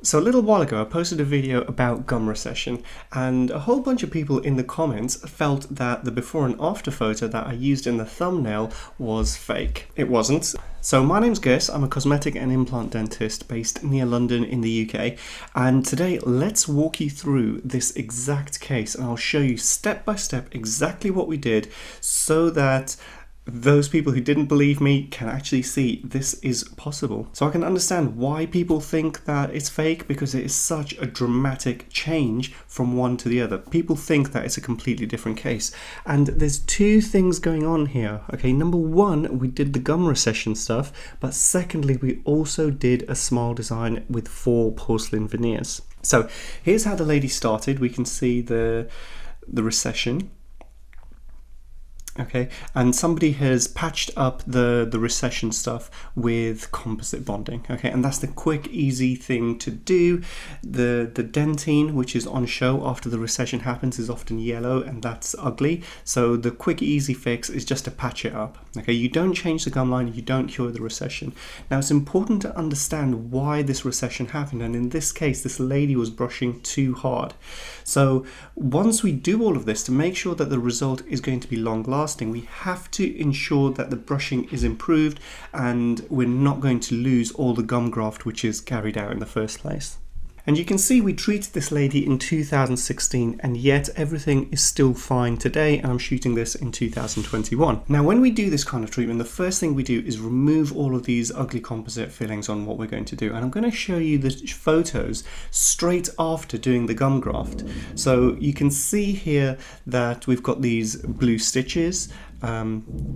So a little while ago I posted a video about gum recession, and a whole bunch of people in the comments felt that the before and after photo that I used in the thumbnail was fake. It wasn't. So my name's Gus, I'm a cosmetic and implant dentist based near London in the UK, and today let's walk you through this exact case and I'll show you step by step exactly what we did so that those people who didn't believe me can actually see this is possible. So I can understand why people think that it's fake, because it is such a dramatic change from one to the other. People think that it's a completely different case. And there's two things going on here. Okay, number one, we did the gum recession stuff, but secondly, we also did a smile design with 4 porcelain veneers. So here's how the lady started. We can see the recession. Okay, and somebody has patched up the recession stuff with composite bonding. Okay, and that's the quick, easy thing to do. The dentine, which is on show after the recession happens, is often yellow, and that's ugly. So the quick, easy fix is just to patch it up. Okay, you don't change the gum line, you don't cure the recession. Now, it's important to understand why this recession happened, and in this case, this lady was brushing too hard. So once we do all of this, to make sure that the result is going to be long-lasting, we have to ensure that the brushing is improved and we're not going to lose all the gum graft which is carried out in the first place. And you can see we treated this lady in 2016 and yet everything is still fine today, and I'm shooting this in 2021. Now when we do this kind of treatment, the first thing we do is remove all of these ugly composite fillings on what we're going to do, and I'm going to show you the photos straight after doing the gum graft. So you can see here that we've got these blue stitches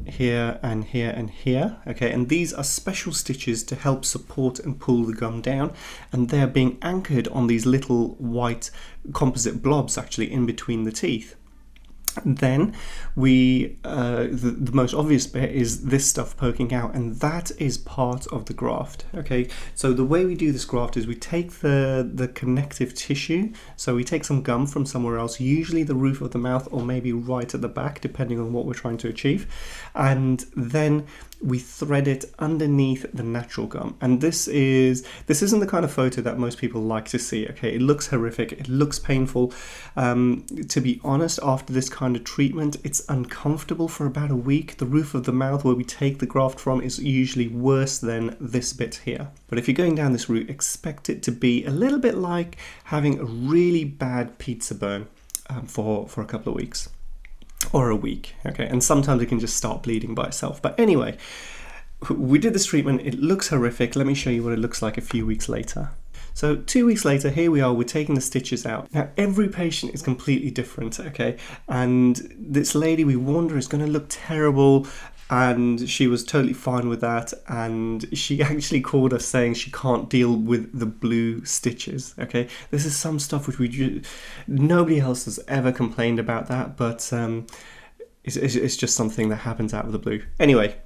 here and here and here, okay, and these are special stitches to help support and pull the gum down, and they're being anchored on these little white composite blobs actually in between the teeth. And then we, the most obvious bit is this stuff poking out, and that is part of the graft. Okay, so the way we do this graft is we take the connective tissue, so we take some gum from somewhere else, usually the roof of the mouth or maybe right at the back, depending on what we're trying to achieve, and then we thread it underneath the natural gum. And this isn't the kind of photo that most people like to see. Okay, it looks horrific, it looks painful. To be honest, after this kind of treatment, it's uncomfortable for about a week. The roof of the mouth where we take the graft from is usually worse than this bit here. But if you're going down this route, expect it to be a little bit like having a really bad pizza burn for a couple of weeks. Or a week, okay, and sometimes it can just start bleeding by itself. But anyway, we did this treatment, it looks horrific. Let me show you what it looks like a few weeks later. So 2 weeks later, here we are, we're taking the stitches out. Now, every patient is completely different, okay, and this lady, we warned her, is going to look terrible, and she was totally fine with that, and she actually called us saying she can't deal with the blue stitches. Okay, this is some stuff which nobody else has ever complained about that, but it's just something that happens out of the blue. Anyway,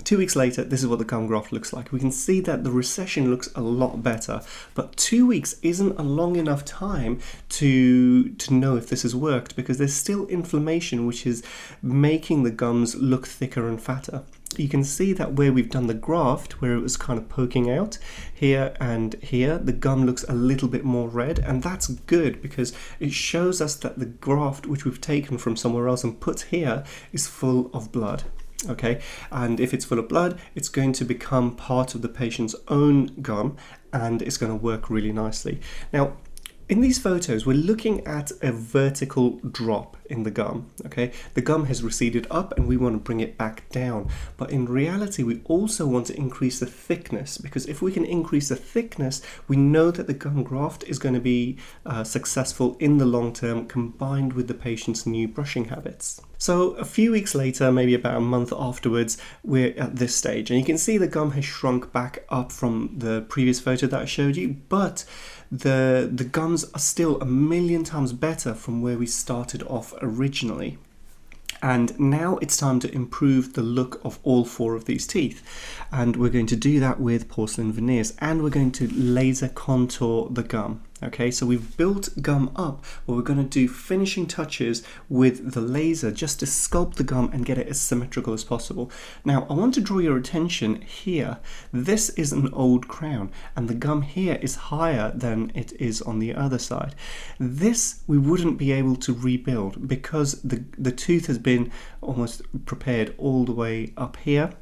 2 weeks later, this is what the gum graft looks like. We can see that the recession looks a lot better, but 2 weeks isn't a long enough time to know if this has worked, because there's still inflammation which is making the gums look thicker and fatter. You can see that where we've done the graft, where it was kind of poking out here and here, the gum looks a little bit more red, and that's good because it shows us that the graft which we've taken from somewhere else and put here is full of blood. Okay, and if it's full of blood, it's going to become part of the patient's own gum, and it's going to work really nicely. Now, in these photos, we're looking at a vertical drop in the gum, okay? The gum has receded up and we want to bring it back down. But in reality, we also want to increase the thickness, because if we can increase the thickness, we know that the gum graft is going to be successful in the long term, combined with the patient's new brushing habits. So a few weeks later, maybe about a month afterwards, we're at this stage, and you can see the gum has shrunk back up from the previous photo that I showed you, but the gums are still a million times better from where we started off originally. And now it's time to improve the look of all 4 of these teeth, and we're going to do that with porcelain veneers, and we're going to laser contour the gum. Okay, so we've built gum up, but we're going to do finishing touches with the laser just to sculpt the gum and get it as symmetrical as possible. Now, I want to draw your attention here. This is an old crown, and the gum here is higher than it is on the other side. This we wouldn't be able to rebuild because the tooth has been almost prepared all the way up here.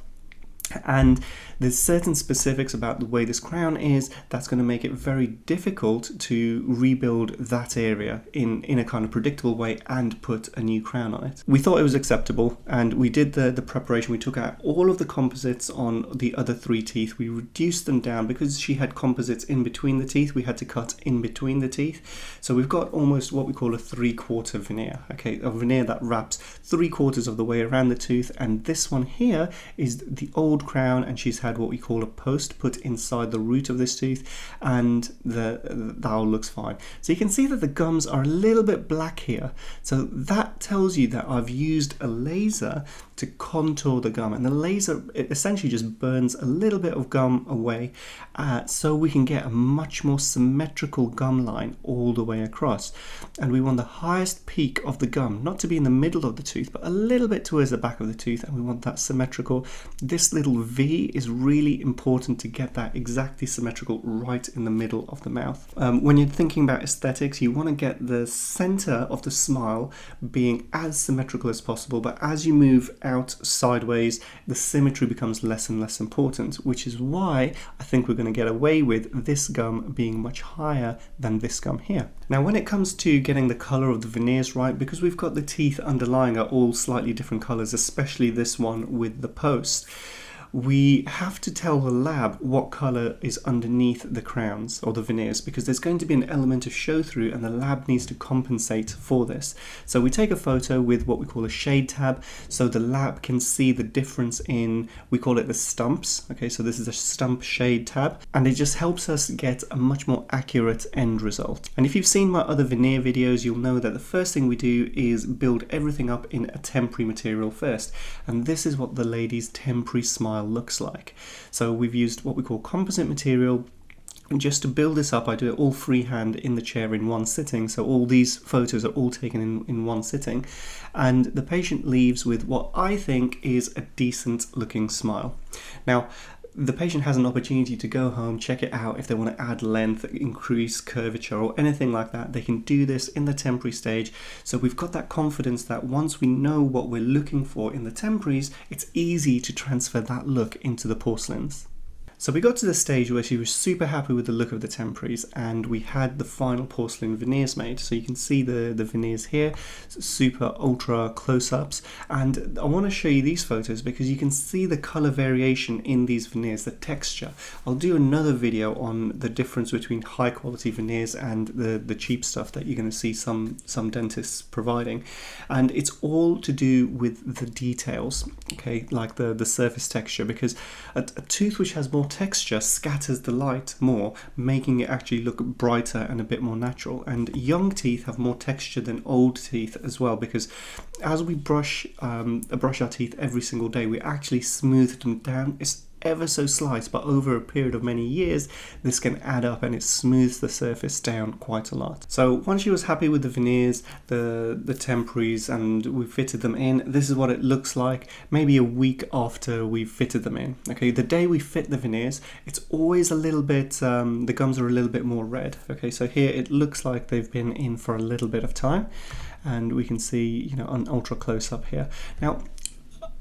And there's certain specifics about the way this crown is that's going to make it very difficult to rebuild that area in a kind of predictable way and put a new crown on it. We thought it was acceptable, and we did the preparation. We took out all of the composites on the other 3 teeth. We reduced them down because she had composites in between the teeth. We had to cut in between the teeth. So we've got almost what we call a 3/4 veneer, okay, a veneer that wraps 3/4 of the way around the tooth. And this one here is the old crown, and she's had what we call a post put inside the root of this tooth, and that all looks fine. So you can see that the gums are a little bit black here, so that tells you that I've used a laser to contour the gum, and the laser, it essentially just burns a little bit of gum away, so we can get a much more symmetrical gum line all the way across. And we want the highest peak of the gum not to be in the middle of the tooth, but a little bit towards the back of the tooth, and we want that symmetrical. This little V is really important to get that exactly symmetrical right in the middle of the mouth. When you're thinking about aesthetics, you want to get the center of the smile being as symmetrical as possible, but as you move out sideways, the symmetry becomes less and less important, which is why I think we're going to get away with this gum being much higher than this gum here. Now, when it comes to getting the color of the veneers right, because we've got the teeth underlying are all slightly different colors, especially this one with the post, we have to tell the lab what color is underneath the crowns or the veneers, because there's going to be an element of show through and the lab needs to compensate for this. So we take a photo with what we call a shade tab, so the lab can see the difference in, we call it the stumps. Okay, so this is a stump shade tab, and it just helps us get a much more accurate end result. And if you've seen my other veneer videos, you'll know that the first thing we do is build everything up in a temporary material first, and this is what the lady's temporary smile looks like. So we've used what we call composite material. And just to build this up, I do it all freehand in the chair in one sitting. So all these photos are all taken in one sitting. And the patient leaves with what I think is a decent looking smile. Now, the patient has an opportunity to go home, check it out. If they want to add length, increase curvature, or anything like that, they can do this in the temporary stage. So we've got that confidence that once we know what we're looking for in the temporaries, it's easy to transfer that look into the porcelains. So we got to the stage where she was super happy with the look of the temporaries, and we had the final porcelain veneers made. So you can see the veneers here, super ultra close-ups, and I want to show you these photos because you can see the color variation in these veneers, the texture. I'll do another video on the difference between high quality veneers and the cheap stuff that you're going to see some dentists providing, and it's all to do with the details, okay, like the surface texture, because a tooth which has more texture scatters the light more, making it actually look brighter and a bit more natural. And young teeth have more texture than old teeth as well, because as we brush our teeth every single day, we actually smooth them down. It's ever so slight, but over a period of many years this can add up and it smooths the surface down quite a lot. So once she was happy with the veneers, the temporaries, and we fitted them in, this is what it looks like maybe a week after we fitted them in. Okay, the day we fit the veneers, it's always a little bit the gums are a little bit more red. Okay, so here it looks like they've been in for a little bit of time, and we can see, you know, an ultra close up here. Now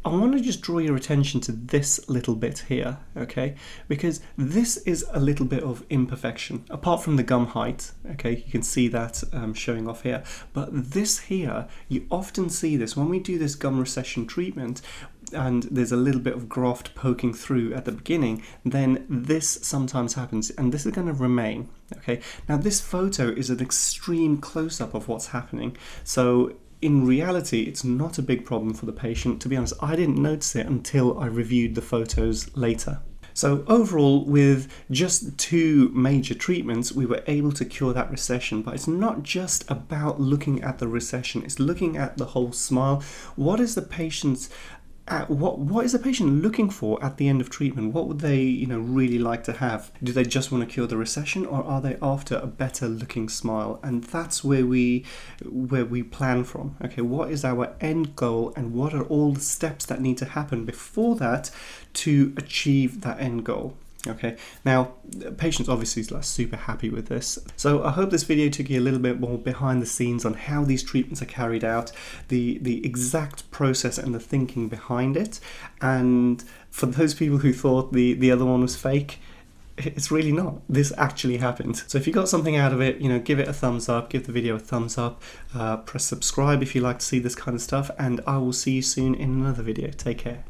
I want to just draw your attention to this little bit here, okay? Because this is a little bit of imperfection, apart from the gum height, okay? You can see that showing off here. But this here, you often see this when we do this gum recession treatment, and there's a little bit of graft poking through at the beginning, then this sometimes happens, and this is going to remain, okay? Now this photo is an extreme close-up of what's happening, so in reality, it's not a big problem for the patient. To be honest, I didn't notice it until I reviewed the photos later. So overall, with just 2 major treatments, we were able to cure that recession. But it's not just about looking at the recession, it's looking at the whole smile. What is the patient's what is the patient looking for at the end of treatment? What would they, really like to have? Do they just want to cure the recession, or are they after a better looking smile? And that's where we plan from. Okay, what is our end goal, and what are all the steps that need to happen before that to achieve that end goal? Okay, now patients obviously are super happy with this. So I hope this video took you a little bit more behind the scenes on how these treatments are carried out, the exact process and the thinking behind it. And for those people who thought the other one was fake, it's really not. This actually happened. So if you got something out of it, give it a thumbs up, give the video a thumbs up, press subscribe if you like to see this kind of stuff, and I will see you soon in another video. Take care.